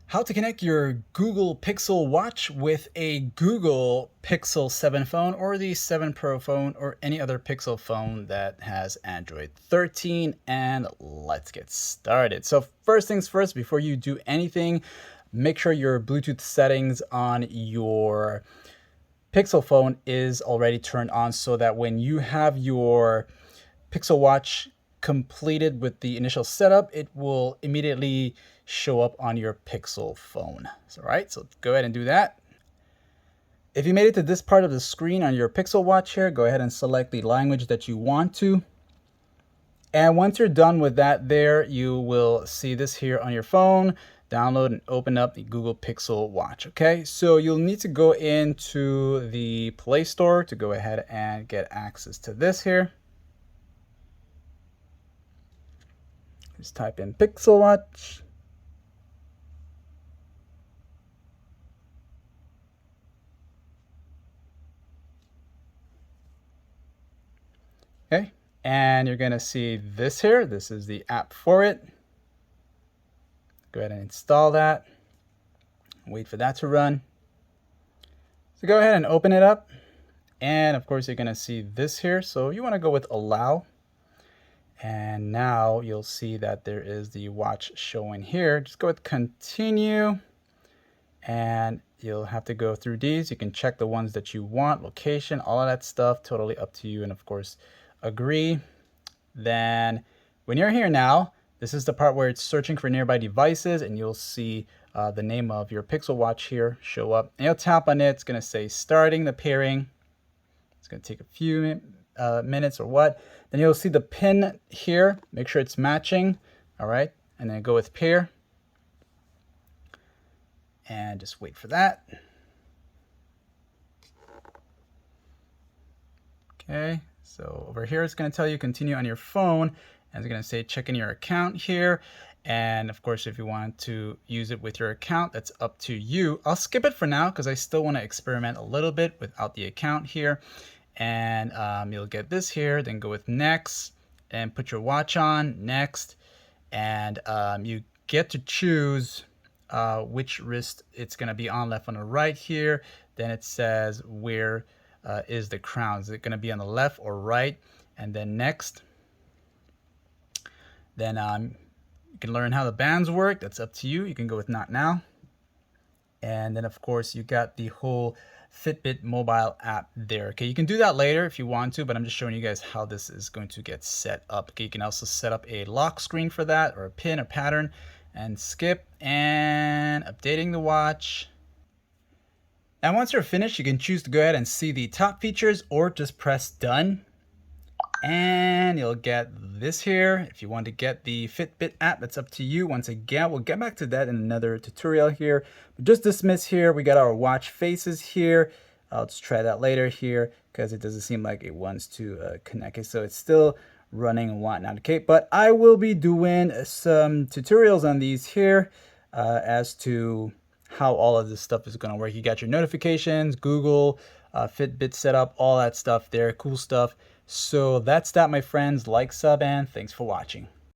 How to connect your Google Pixel watch with a Google Pixel 7 phone or the 7 Pro phone or any other Pixel phone that has Android 13, and let's get started. So first things first, before you do anything, make sure your Bluetooth settings on your Pixel phone is already turned on so that when you have your Pixel watch completed with the initial setup, it will immediately show up on your Pixel phone. So, all right, so go ahead and do that. If you made it to this part of the screen on your Pixel watch here, go ahead and select the language that you want to. And once you're done with that there, you will see this here on your phone. Download and open up the Google Pixel watch. Okay, so you'll need to go into the Play Store to go ahead and get access to this here. Just type in Pixel watch. Okay, and you're going to see this here. This is the app for it. Go ahead and install that. Wait for that to run. So go ahead and open it up. And of course, you're going to see this here. So you want to go with allow. And now you'll see that there is the watch showing here. Just go with continue. And you'll have to go through these. You can check the ones that you want, location, all of that stuff, totally up to you. And of course, agree. Then when you're here now, this is the part where it's searching for nearby devices, and you'll see the name of your Pixel watch here show up. And you'll tap on it. It's going to say starting the pairing. It's going to take a few minutes or what. Then you'll see the pin here. Make sure it's matching. All right. And then go with pair. And just wait for that. Okay. So over here, it's going to tell you continue on your phone. And it's going to say check in your account here. And of course, if you want to use it with your account, that's up to you. I'll skip it for now because I still want to experiment a little bit without the account here. And you'll get this here, then go with next and put your watch on, next. And you get to choose which wrist it's going to be on, left on the right here. Then it says where is the crown. Is it going to be on the left or right? And then next. Then you can learn how the bands work. That's up to you. You can go with not now. And then of course you got the whole Fitbit mobile app there. Okay, you can do that later if you want to, but I'm just showing you guys how this is going to get set up. Okay, you can also set up a lock screen for that, or a pin or pattern, and skip and updating the watch. And once you're finished, you can choose to go ahead and see the top features or just press done. And you'll get this here. If you want to get the Fitbit app, that's up to you. Once again, we'll get back to that in another tutorial here. But just dismiss here. We got our watch faces here. I'll just try that later here because it doesn't seem like it wants to connect it. So it's still running and whatnot. Okay, but I will be doing some tutorials on these here as to how all of this stuff is going to work. You got your notifications, Google, Fitbit setup, all that stuff there. Cool stuff. So that's that, my friends. Like, sub, and thanks for watching.